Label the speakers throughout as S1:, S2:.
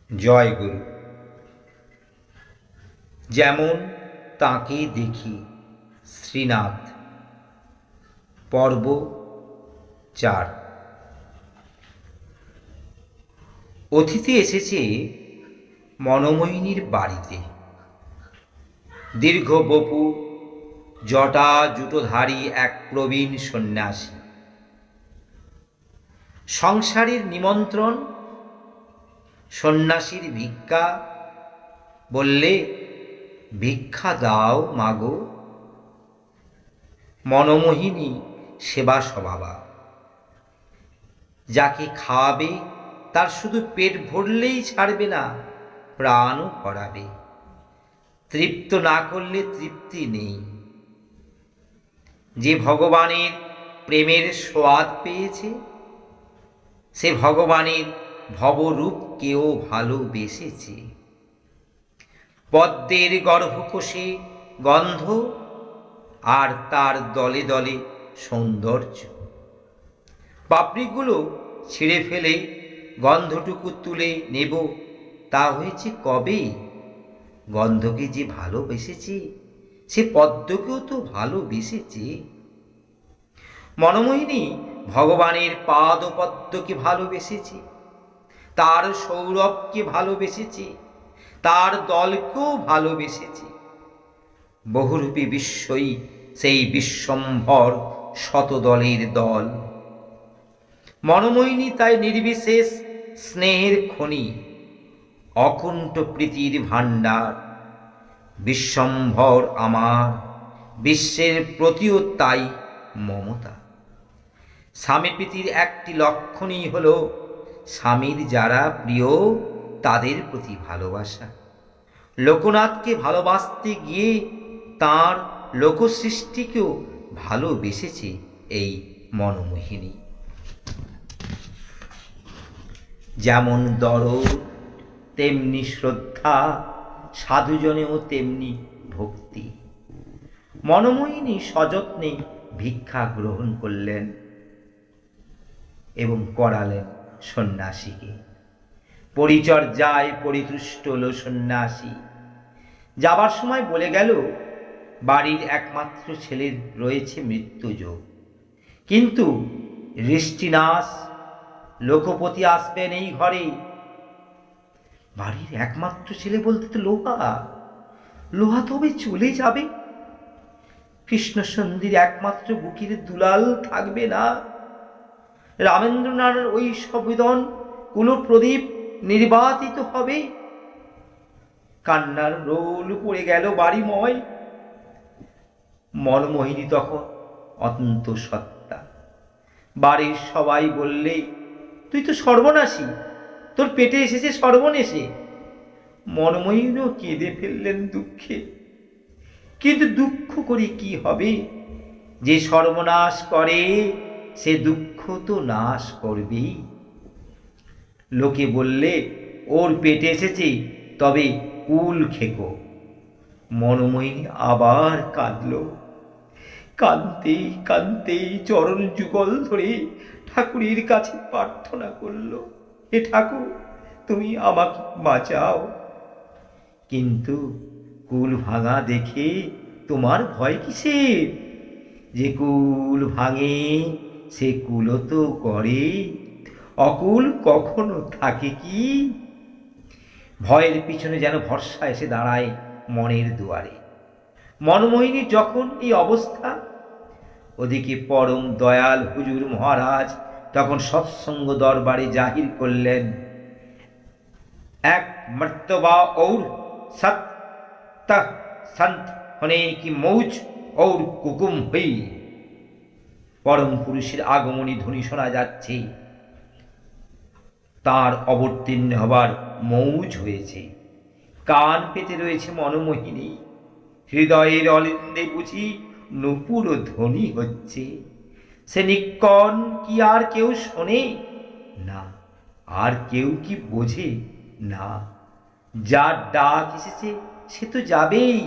S1: জয় গুরু। যেমন তাকে দেখি। শ্রীনাথ। পর্ব 4। অতিথি এসেছে মনোমোহিনীর বাড়িতে। দীর্ঘ বপু, জটা জুটোধারী এক প্রবীণ সন্ন্যাসী। সংসারের নিমন্ত্রণ, সন্ন্যাসীর ভিক্ষা। বললে, ভিক্ষা দাও মাগো। মনোমোহিনী সেবা স্বভাবা। যাকে খাওয়াবে তার শুধু পেট ভরলেই ছাড়বে না, প্রাণও ভরাবে। তৃপ্ত না করলে তৃপ্তি নেই। যে ভগবানের প্রেমের স্বাদ পেয়েছে, সে ভগবানের ভবরূপকেও ভালোবেসেছে। পদ্মের গর্ভকোষে গন্ধ, আর তার দলে দলে সৌন্দর্য। পাপড়িগুলো ছিঁড়ে ফেলে গন্ধটুকু তুলে নেব, তা হয়েছে কবে? গন্ধকে যে ভালোবেসেছে, সে পদ্মকেও তো ভালোবেসেছে। মনোমোহিনী ভগবানের পাদপদ্মকে ভালোবেসেছে, তার সৌরভকে ভালোবেসেছে, তার দলকেও ভালোবেসেছে। বহুরূপী বিশ্বই সেই বিশ্বম্ভর শতদলের দল। মনোমোহিনী তাই নির্বিশেষ স্নেহের খনি, অকুণ্ঠ প্রীতির ভাণ্ডার। বিশ্বম্ভর আমার, বিশ্বের প্রতিও তাই মমতা। স্বামী প্রীতির একটি লক্ষণই হল স্বামীর যারা প্রিয় তাদের প্রতি ভালোবাসা। লোকনাথকে ভালোবাসতে গিয়ে তাঁর লোকসৃষ্টিকেও ভালোবেসেছে এই মনোমোহিনী। যেমন দরদ তেমনি শ্রদ্ধা, সাধুজনেও তেমনি ভক্তি। মনোমোহিনী সযত্নে ভিক্ষা গ্রহণ করলেন এবং করালেন সন্ন্যাসীকে। পরিচর্যায় পরিতুষ্ট হল সন্ন্যাসী। যাবার সময় বলে গেল, বাড়ির একমাত্র ছেলের রয়েছে মৃত্যুযোগ, কিন্তু হৃষ্টিনাশ লোকপতি আসবেন এই ঘরে। বাড়ির একমাত্র ছেলে বলতে তো লোহা তবে চলে যাবে। কৃষ্ণ সন্ধির একমাত্র বুকের দুলাল থাকবে না। রামেন্দ্রনাথ ওই সবেদন কুলপ্রদীপ নির্বাতিত হবে। কান্নার রোল পড়ে গেল বাড়িময়। মনোমোহিনী তখন অত্যন্ত সত্তা। বাড়ির সবাই বললে, তুই তো সর্বনাশী, তোর পেটে এসেছে সর্বনেশে। মনোমোহিনীও কেঁদে ফেললেন দুঃখে। কিন্তু দুঃখ করে কি হবে? যে সর্বনাশ করে সে দুঃখ তো নাশ করবেই। লোকে বললে, ওর পেটে এসেছে, তবে কুল খেকো। মনোমোহিনী আবার কাঁদল। কাঁদতেই কাঁদতেই চরণ যুগল ধরে ঠাকুরের কাছে প্রার্থনা করল, হে ঠাকুর, তুমি আমাকে বাঁচাও। কিন্তু কুল ভাঙা দেখে তোমার ভয় কিসের? যে কুল ভাঙে সে কুলও তো করে, অকুল কখনো থাকে কি? ভয়ের পিছনে যেন ভরসা এসে দাঁড়ায় মনের দুয়ারে। মনোমোহিনীর যখন এই অবস্থা, ওদিকে পরম দয়াল হুজুর মহারাজ তখন সৎসঙ্গ দরবারে জাহির করলেন, এক মর্তবা और सत्य संत होने की मौज और हुकुम हुई। পরম পুরুষের আগমনী ধ্বনি শোনা যাচ্ছে, তার অবতীর্ণ হবার মৌজ হয়েছে। কান পেতে রয়েছে মনোমোহিনী। হৃদয়ের অলিন্দে বুঝি নূপুর ধ্বনি হচ্ছে। সে নিক্কণ কি আর কেউ শোনে না, আর কেউ কি বোঝে না। যার ডাক এসেছে সে তো যাবেই।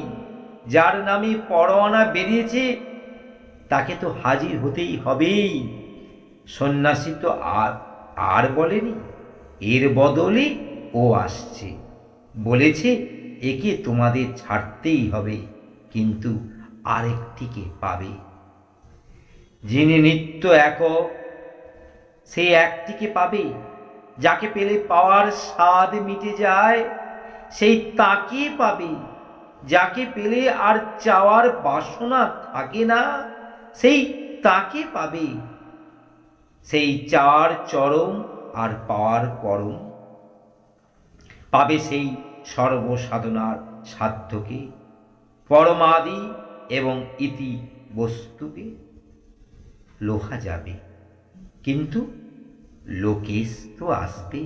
S1: যার নামে পরোয়ানা বেরিয়েছে তাকে তো হাজির হতেই হবেই। সন্ন্যাসী তো আর বলেনি, এর বদলে ও আসছে, বলেছে একে তোমাদের ছাড়তেই হবে, কিন্তু আরেকটিকে পাবে। যিনি নিত্য একক, সেই একটিকে পাবে। যাকে পেলে পাওয়ার স্বাদ মিটে যায়, সেই তাকে পাবে। যাকে পেলে আর চাওয়ার বাসনা থাকে না, সেই তাকে পাবে। সেই চাওয়ার চরম আর পাওয়ার পরম। পাবে সেই সর্বসাধনার সাধ্যকে, পরমাদি এবং ইতি বস্তুকে। লোহা যাবে, কিন্তু লোকেশ তো আসবে।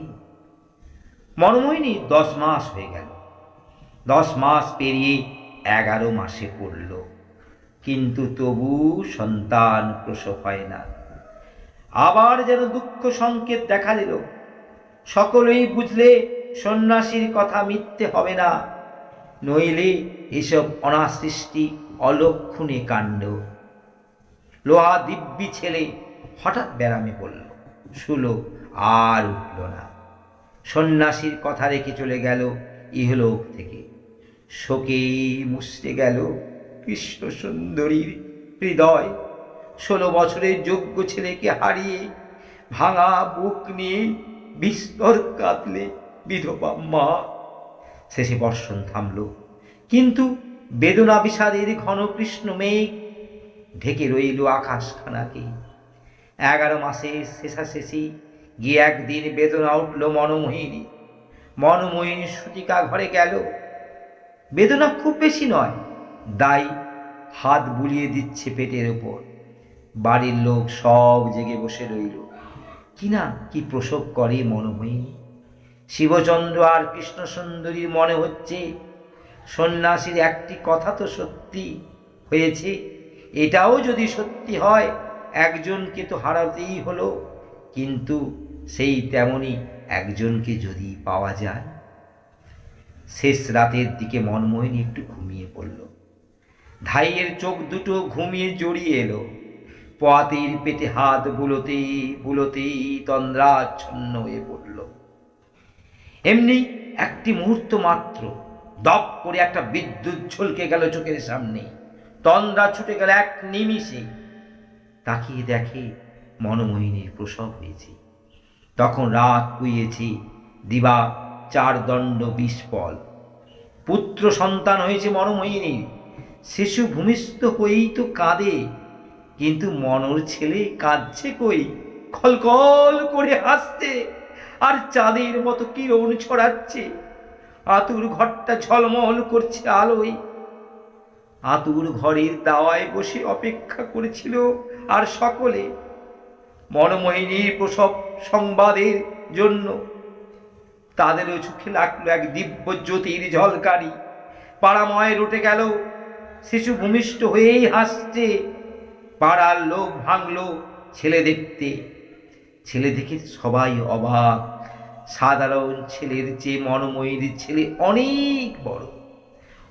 S1: মনোমোহিনী 10 মাস হয়ে গেল। 10 মাস পেরিয়ে 11 মাসে পড়ল, কিন্তু তবু সন্তান প্রসব হয় না। আবার যেন দুঃখ সংকেত দেখা দিল। সকলেই বুঝলে সন্ন্যাসীর কথা মিথ্যে হবে না, নইলে এসব অনাসৃষ্টি অলক্ষণে কাণ্ড। লোহা দিব্যি ছেলে হঠাৎ ব্যারামে পড়ল, শুলো আর উঠল না। সন্ন্যাসীর কথা রেখে চলে গেল ইহলোক থেকে। শোকেই মুছড়ে গেল কৃষ্ণ সুন্দরীর হৃদয়। 16 বছরের যোগ্য ছেলেকে হারিয়ে ভাঙা বুক নিয়ে বিস্তর কাঁদলে বিধবা মা। শেষে বর্ষণ থামল, কিন্তু বেদনা বিষাদের ঘন কৃষ্ণ মেঘ ঢেকে রইল আকাশখানাকে। 11 মাসের শেষাশেষি গিয়ে একদিন বেদনা উঠল মনোমোহিনী। মনোমোহিনী সূতিকা ঘরে গেল। বেদনা খুব বেশি নয়, দাই হাত বুলিয়ে দিচ্ছে পেটের ওপর। বাড়ির লোক সব জেগে বসে রইল। কিনা কি প্রসব করে মনোমোহিনী। শিবচন্দ্র আর কৃষ্ণ সুন্দরীর মনে হচ্ছে সন্ন্যাসীর একটি কথা তো সত্যি হয়েছে। এটাও যদি সত্যি হয়, একজনকে তো হারাতেই হলো, কিন্তু সেই তেমনি একজনকে যদি পাওয়া যায়। শেষ রাতের দিকে মনমোহিনী একটু ঘুমিয়ে পড়ল। ধাইয়ের চোখ দুটো ঘুমিয়ে জড়িয়ে এলো। পোয়াতির পেটে হাত বুলোতেই বুলোতেই তন্দ্রাচ্ছন্ন হয়ে পড়ল। এমনি একটি মুহূর্ত মাত্র দপ করে একটা বিদ্যুৎ ঝলকে গেল চোখের সামনে। তন্দ্রা ছুটে গেল এক নিমিষে। তাকিয়ে দেখে মনোমোহিনীর প্রসব হয়েছে। তখন রাত পুইয়েছে, দিবা 4 দণ্ড 20 পল। পুত্র সন্তান হয়েছে মনোমোহিনীর। শিশু ভূমিষ্ঠ হয়েই তো কাঁদে, কিন্তু মনোর ছেলে কাঁদছে কই, খলখল করে হাসছে আর চাঁদের মতো কিরণ ছড়াচ্ছে। আতুর ঘরটা ঝলমল করছে আলোয়। আতুর ঘরের দাওয়ায় বসে অপেক্ষা করেছিল আর সকলে মনোমোহিনীর প্রসব সংবাদের জন্য। তাদেরও চোখে লাগলো এক দিব্য জ্যোতির ঝলকারি। পাড়াময় রটে গেল, শিশু ভূমিষ্ঠ হয়েই হাসছে। পাড়ার লোক ভাঙলো ছেলে দেখতে। ছেলে দেখে সবাই অবাক। সাধারণ ছেলের চেয়ে মনোময়ীর ছেলে অনেক বড়,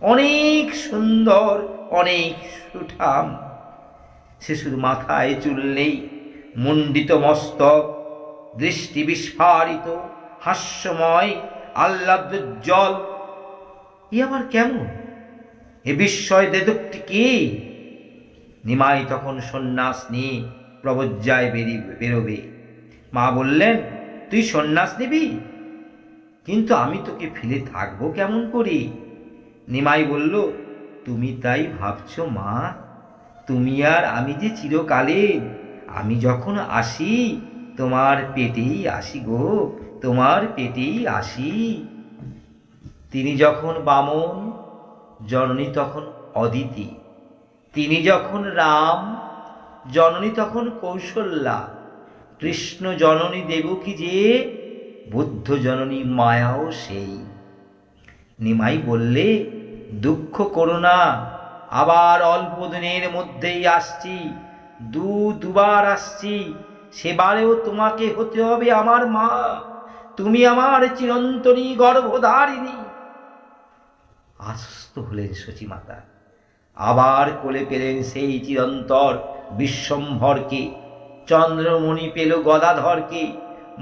S1: অনেক সুন্দর, অনেক সুঠাম। শিশুর মাথায় চুল নেই, মুন্ডিত মস্তক, দৃষ্টি বিস্ফারিত, হাস্যময়, আহ্লাদোজ্জ্বল। এ আবার কেমন? এ বিস্ময় দেদকটি কে? নিমাই তখন সন্ন্যাস নিয়ে প্রবজ্জায় বেরোবে। মা বললেন, তুই সন্ন্যাস নিবি? কিন্তু আমি তোকে ফেলে থাকবো কেমন করে? নিমাই বলল, তুমি তাই ভাবছ মা? তুমি আর আমি যে চিরকালের। আমি যখন আসি তোমার পেটেই আসি গো, তোমার পেটেই আসি। তিনি যখন বামন, জননী তখন অদিতি। তিনি যখন রাম, জননী তখন কৌশল্যা। কৃষ্ণ জননী দেবকী যে, বুদ্ধ জননী মায়াও সেই। নিমাই বললে, দুঃখ করো না, আবার অল্প দিনের মধ্যেই আসছি। দুবার আসছি, সেবারেও তোমাকে হতে হবে আমার মা। তুমি আমার চিরন্তনী গর্ভধারিণী। আশ্বস্ত হলেন সচিমাতা। আবার কোলে পেলেন সেই চিরন্তর বিশ্বম্ভরকে। চন্দ্রমণি পেল গদাধরকে,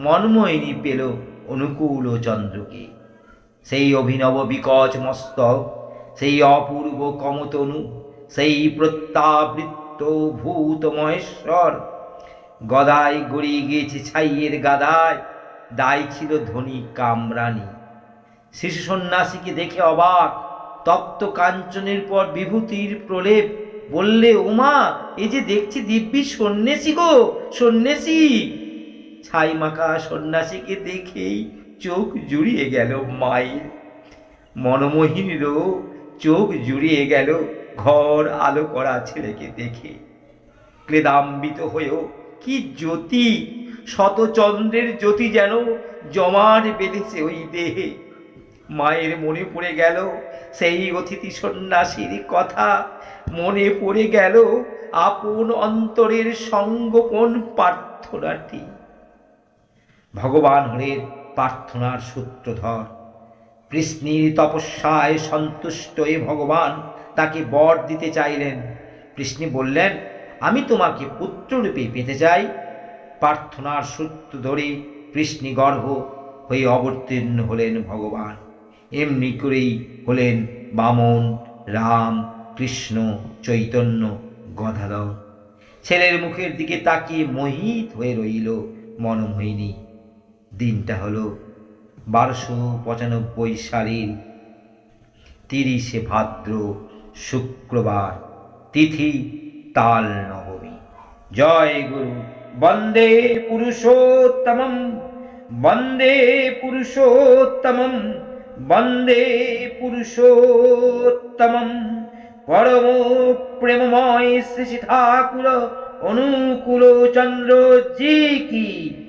S1: মনমোহিনী পেল অনুকূল চন্দ্রকে। সেই অভিনব বিকচ মস্তক, সেই অপূর্ব কমতনু, সেই প্রত্যাবৃত্ত ভূত মহেশ্বর, গদায় গড়িয়ে গিয়েছে ছাইয়ের গাদায়, দায় ছিল ধনী কামরানী। শিশু সন্ন্যাসীকে দেখে অবাক, তপ্ত কাঞ্চনের পর বিভূতির প্রলেপ, বললে, ওমা, এ যে দেখছি দিব্যি সন্ন্যাসী গো, সন্ন্যাসী। ছাই মাখা সন্ন্যাসীকে দেখেই চোখ জুড়িয়ে গেল মায়ের। মনমোহিনীরও চোখ জুড়িয়ে গেল ঘর আলো করা ছেলেকে দেখে। ক্লেদাম্বিত হয়েও কি জ্যোতি, শতচন্দ্রের জ্যোতি যেন জমাট বেঁধেছে ওই দেহে। মায়ের মনে পড়ে গেল সেই অতিথি সন্ন্যাসীর কথা, মনে পড়ে গেল আপন অন্তরের সঙ্গোপন প্রার্থনাটি। ভগবান হলেন প্রার্থনার সূত্রধর। কৃষ্ণের তপস্যায় সন্তুষ্ট হয়ে ভগবান তাকে বর দিতে চাইলেন। কৃষ্ণ বললেন, আমি তোমাকে পুত্ররূপে পেতে চাই। প্রার্থনার সূত্র ধরে কৃষ্ণ গর্ভ হয়ে অবতীর্ণ হলেন ভগবান। এমনি করেই হলেন বামন, রাম, কৃষ্ণ, চৈতন্য, গদাধর। ছেলের মুখের দিকে তাকিয়ে মোহিত হয়ে রইল মনমোহিনী। দিনটা হলো 1295 সালের 30শে ভাদ্র, শুক্রবার, তিথি তাল নবমী। জয় গুরু। বন্দে পুরুষোত্তমম, বন্দে পুরুষোত্তমম, বন্দে পুরুষোত্তমম। পরম প্রেমময় শ্রী ঠাকুর অনুকূল চন্দ্র জি কি।